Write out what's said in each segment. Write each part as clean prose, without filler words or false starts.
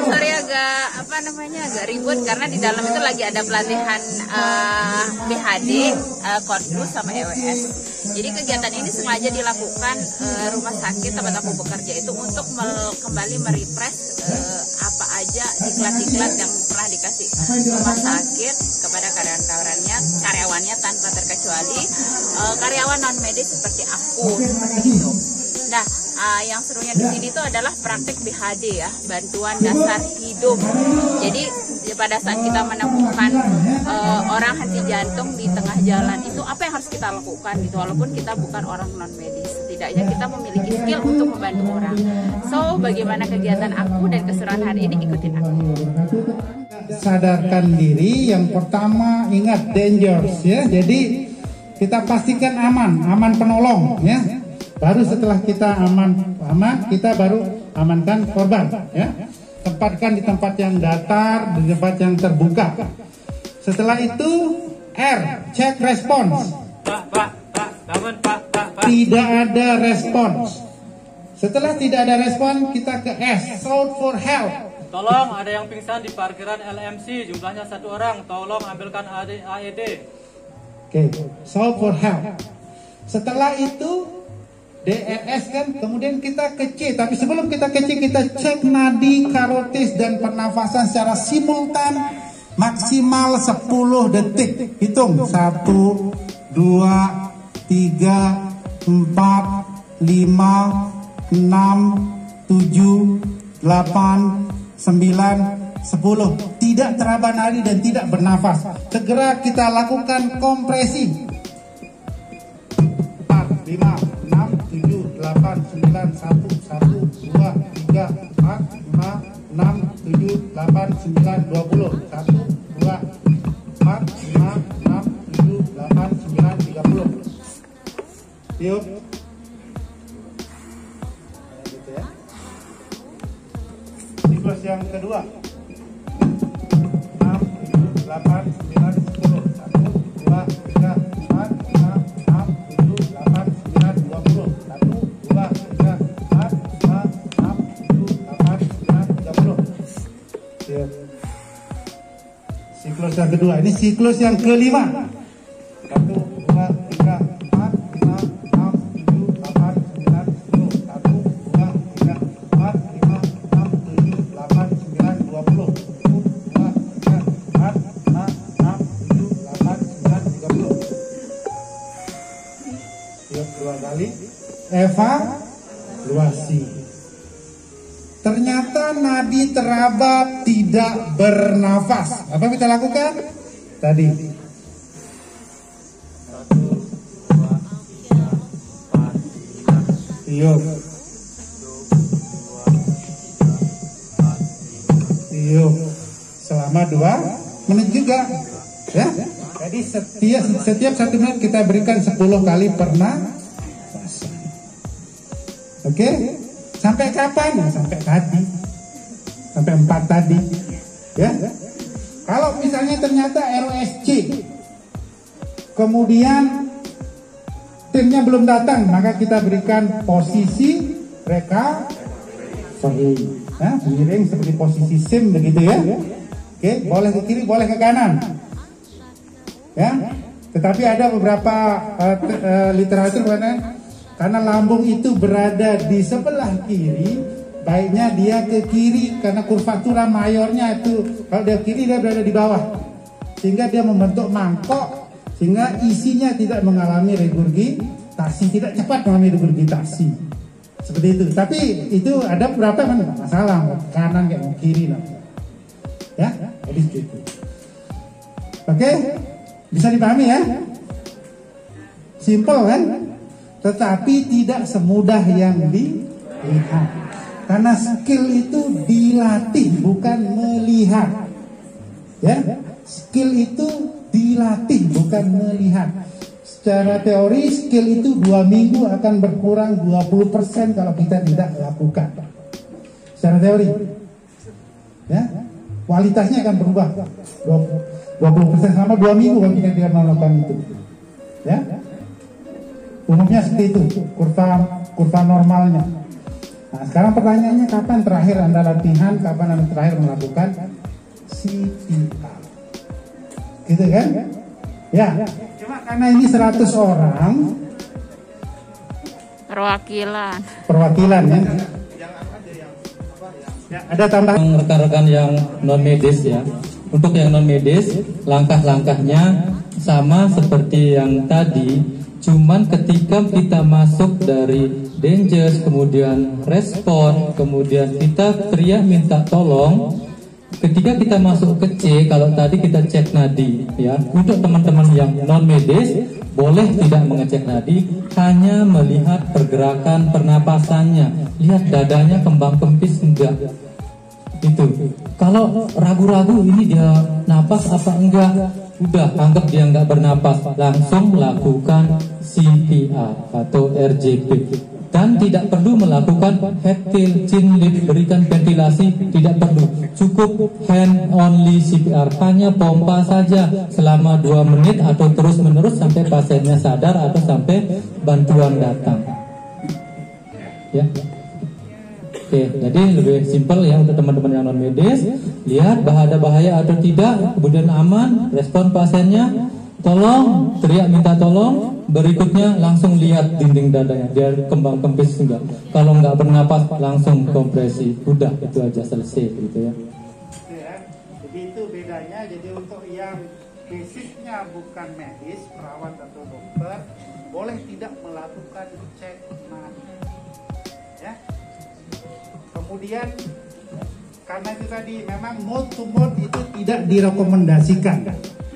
sorry agak ribut karena di dalam itu lagi ada pelatihan BHD, Korpus sama EWS. Jadi kegiatan ini sengaja dilakukan rumah sakit tempat aku bekerja itu untuk kembali merefresh apa aja diklat-diklat yang pernah dikasih rumah sakit kepada karyawannya tanpa terkecuali karyawan non medis seperti aku seperti itu. Nah, yang serunya di sini itu adalah praktik BHD ya, bantuan dasar hidup. Jadi pada saat kita menemukan orang henti jantung di tengah jalan itu apa yang harus kita lakukan gitu, walaupun kita bukan orang non medis, setidaknya kita memiliki skill untuk membantu orang. So bagaimana kegiatan aku dan keseruan hari ini, ikutin aku. Sadarkan diri, yang pertama ingat dangerous ya. Jadi kita pastikan aman penolong ya. Baru setelah kita aman kita baru amankan korban ya. Tempatkan di tempat yang datar, di tempat yang terbuka. Setelah itu R, check response. Pak, bangun Pak. Tidak ada respons. Setelah tidak ada respon, kita ke S, shout for help. Tolong, ada yang pingsan di parkiran LMC, jumlahnya 1 orang. Tolong ambilkan AED. Oke, shout for help. Setelah itu DRS kan, kemudian kita ke C. Tapi sebelum kita ke C, kita cek nadi, karotis, dan pernafasan secara simultan maksimal 10 detik. Hitung 1, 2, 3, 4, 5, 6, 7, 8, 9, 10. Tidak teraba nadi dan tidak bernafas. Segera kita lakukan kompresi. 4, 5, 6, 7, 8, 9, 1, 1, 2, 3, 4, 5, 6, 7, 8, 9, 20. 1, 2, 4, 5, 6, 7, 8, 9, 30. Tiup. Gitu ya. Siklus yang kedua. 6, 7, 8, 9, 10. 1, 2, 3, 4, 5, 6, 7, 8, 9, 20. 1, 2, 3, 4, 5, 6, 7, 8, 9, 30. Tiup. Siklus yang kedua. Ini siklus yang kelima. 1, 2, 3, 4, 5, 6, 7, 8, 9, 10. 1, 2, 3, 4, 5, 6, 7, 8, 9, 20. 1, 2, 3, 4, 5, 6, 7, 8, 9, 30. Tiup 2 kali. Evaluasi. Ternyata nadi teraba tidak bernafas. Apa kita lakukan? Tadi. 1, 2, 3, 4, 5. Tiup. 1, 2, 3, 4, 5. Tiup. Selama 2 menit juga. Ya. Jadi setiap 1 menit kita berikan 10 kali pernafasan. Oke? Sampai kapan? Sampai tadi. Sampai 4 tadi. Ya. Kalau misalnya ternyata ROSC kemudian timnya belum datang, maka kita berikan posisi recovery. Ya, miring seperti posisi SIM begitu ya. Oke, boleh ke kiri, boleh ke kanan. Ya. Tetapi ada beberapa literatur karena lambung itu berada di sebelah kiri, baiknya dia ke kiri karena kurvatura mayornya itu kalau dia kiri dia berada di bawah, sehingga dia membentuk mangkok sehingga isinya tidak mengalami regurgitasi, tidak cepat mengalami regurgitasi seperti itu. Tapi itu ada beberapa yang tidak masalah, mau kanan kayak mau kiri lah, ya jadi seperti itu. Oke, bisa dipahami ya, simple kan? Tetapi tidak semudah yang dilihat. Karena skill itu dilatih, bukan melihat. Ya, skill itu dilatih, bukan melihat. Secara teori, skill itu 2 minggu akan berkurang 20% kalau kita tidak lakukan. Secara teori. Ya, kualitasnya akan berubah 20% selama 2 minggu kalau kita tidak melakukan itu. Ya. Umumnya seperti itu kurva normalnya. Nah, sekarang pertanyaannya, kapan terakhir Anda latihan, kapan Anda terakhir melakukan CPR? Gitu kan? Ya, cuma karena ini 100 orang perwakilan ya. Ya, ada tambahan rekan-rekan yang non medis ya. Untuk yang non medis, langkah-langkahnya sama seperti yang tadi, cuman ketika kita masuk dari dangers, kemudian respon, kemudian kita teriak minta tolong. Ketika kita masuk ke C, kalau tadi kita cek nadi ya. Untuk teman-teman yang non medis boleh tidak mengecek nadi, hanya melihat pergerakan pernapasannya, lihat dadanya kembang kempis enggak. Itu kalau ragu-ragu ini dia napas apa enggak, udah anggap dia enggak bernapas, langsung lakukan CPR atau RJP, dan tidak perlu melakukan head tilt, chin lift, berikan ventilasi, tidak perlu, cukup hand only CPR, hanya pompa saja selama 2 menit atau terus menerus sampai pasiennya sadar atau sampai bantuan datang ya. Oke, jadi lebih simpel ya untuk teman-teman yang non medis. Lihat ada bahaya atau tidak, kemudian aman, respon pasiennya, tolong, teriak minta tolong. Berikutnya langsung lihat dinding dadanya, dia kembang kempis enggak. Kalau enggak bernapas langsung kompresi. Udah, itu aja, selesai gitu ya. Jadi itu bedanya. Jadi untuk yang basicnya bukan medis, perawat atau dokter, boleh tidak melakukan cek nadi. Ya. Kemudian karena itu tadi memang mode to mode itu tidak direkomendasikan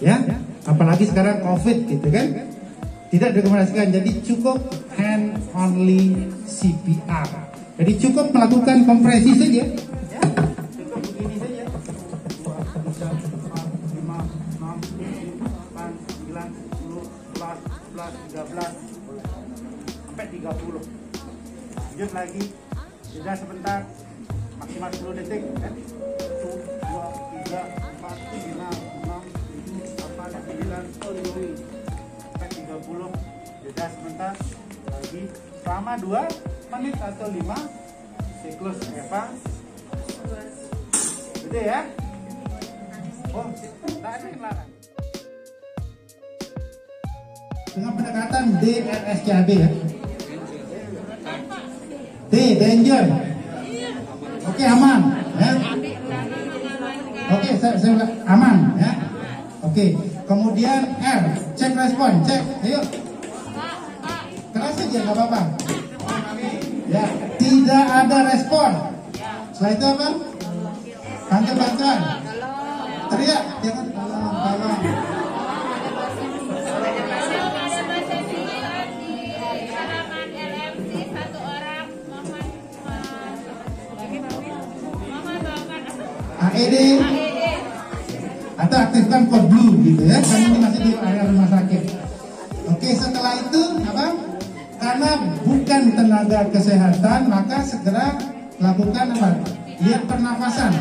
ya, apalagi sekarang COVID gitu kan, tidak direkomendasikan. Jadi cukup hand only CPR, jadi cukup melakukan kompresi saja ya, cukup begini saja. 2, 3, 4, 5, 6, 7, 8, 9, 10, 11, 12, 13 sampai 30. Lanjut lagi, jeda sebentar, maksimal 10 detik kan? 1, 2, 3, 4, 5, 6, 7, 8, 9, 10 sampai 30. Jeda sebentar lagi selama 2 menit atau 5 siklus Eva. Gitu ya. Oh, tak ada yang larang. Dengan pendekatan DRSCAB ya. D, danger. Oke, aman ya. Oke, saya aman ya. Oke, kemudian R, cek respon, cek. Ayo. Keras aja nggak apa-apa. Ya, tidak ada respon. Setelah itu apa? Panggil bantuan. Teriak, jangan tolong. AED atau aktifkan kode blue gitu ya, karena ini masih di area rumah sakit. Oke, setelah itu apa? Karena bukan tenaga kesehatan, maka segera lakukan apa? Lihat pernafasan.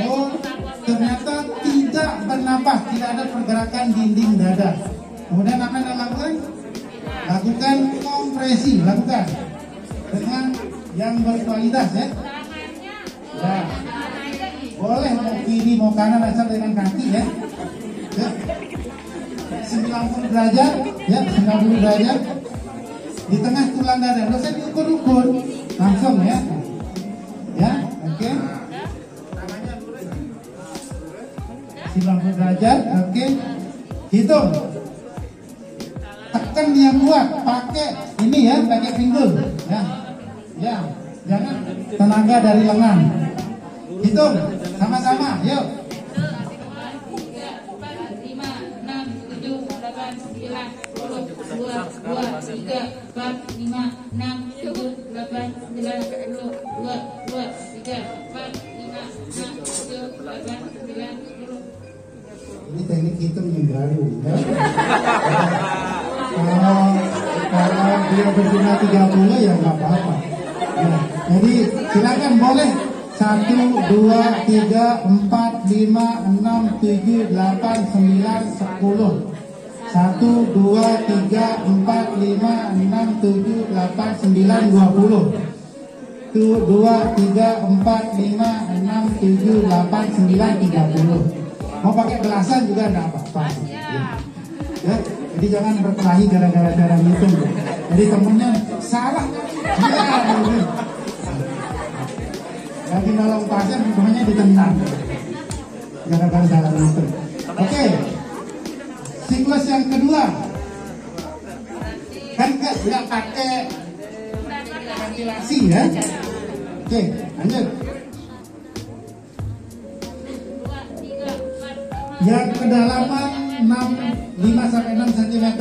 Oh, ternyata tidak bernapas, tidak ada pergerakan dinding dada. Kemudian apa yang lakukan? Lakukan kompresi, lakukan dengan yang berkualitas ya. Ya. Boleh mau kiri mau kanan asal dengan kaki ya. Ya. 90 derajat ya, 90 derajat di tengah tulang dada. Nggak usah diukur-ukur, langsung ya. Ya, oke. 90 derajat, oke. Hitung. Tekan yang kuat, pakai ini ya, pakai pinggul ya. Ya, jangan tenaga dari lengan. Hitung sama-sama, yuk. 1, 2, 3, 4, 5, 6, 7, 8, 9, 10. Ini teknik hitung yang baru ya. Kalau dia berjumlah 30 ya nggak apa-apa ya. Jadi silakan boleh 1, 2, 3, 4, 5, 6, 7, 8, 9, 10. 1, 2, 3, 4, 5, 6, 7, 8, 9, 20. 2, 3, 4, 5, 6, 7, 8, 9, 30. Mau pakai belasan juga enggak apa-apa. Ya, jadi jangan berkelahi gara-gara cara ngitung. Jadi temennya salah. Ya, lagi nolong pasien, semuanya ditendang gara-gara salah ngitung. Oke, siklus yang kedua kan nggak pakai ventilasi ya. Oke, lanjut. Yang kedalaman 5 sampai 6 cm.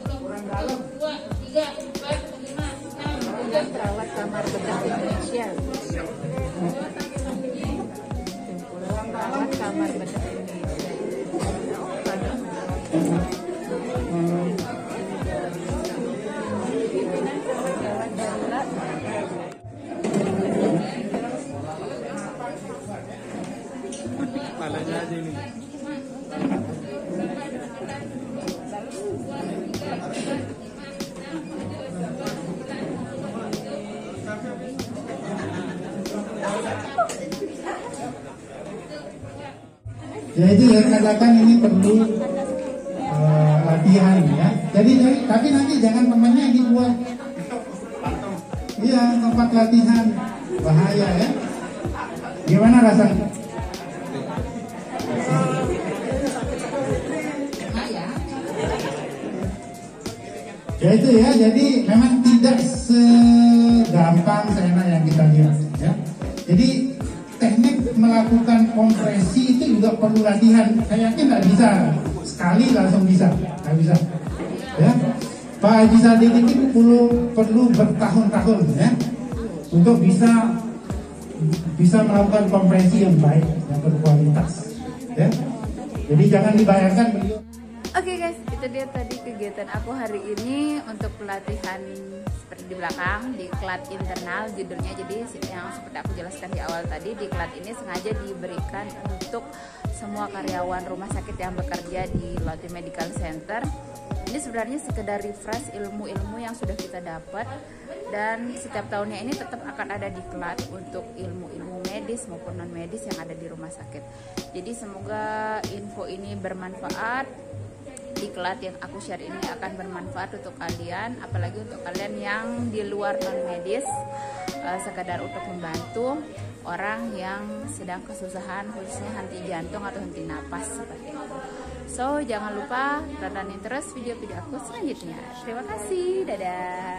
Kurang dalam. Perawat kamar bedah Indonesia. Perawat kamar bedah Indonesia. Palanya aja ini. Jadi saya katakan ini perlu latihan ya. Jadi tapi nanti jangan temannya dibuat. Iya, tempat latihan bahaya ya. Gimana rasanya? Ya itu ya, jadi memang tidak segampang seenak yang kita lihat ya. Jadi teknik melakukan kompresi itu juga perlu latihan. Saya yakin nggak bisa sekali langsung bisa, nggak bisa. Ya, Pak Haji Sadiq itu perlu bertahun-tahun ya untuk bisa melakukan kompresi yang baik, yang berkualitas. Ya, jadi jangan dibayangkan beliau. Oke guys, itu dia tadi kegiatan aku hari ini untuk pelatihan seperti di belakang, diklat internal judulnya. Jadi yang seperti aku jelaskan di awal tadi, diklat ini sengaja diberikan untuk semua karyawan rumah sakit yang bekerja di Lotte Medical Center. Ini sebenarnya sekedar refresh ilmu-ilmu yang sudah kita dapat, dan setiap tahunnya ini tetap akan ada diklat untuk ilmu-ilmu medis maupun non medis yang ada di rumah sakit. Jadi semoga info ini bermanfaat. Diklat yang aku share ini akan bermanfaat untuk kalian, apalagi untuk kalian yang di luar non medis, sekadar untuk membantu orang yang sedang kesusahan, khususnya henti jantung atau henti napas seperti itu. So jangan lupa tontonin terus video-video aku selanjutnya. Terima kasih, dadah.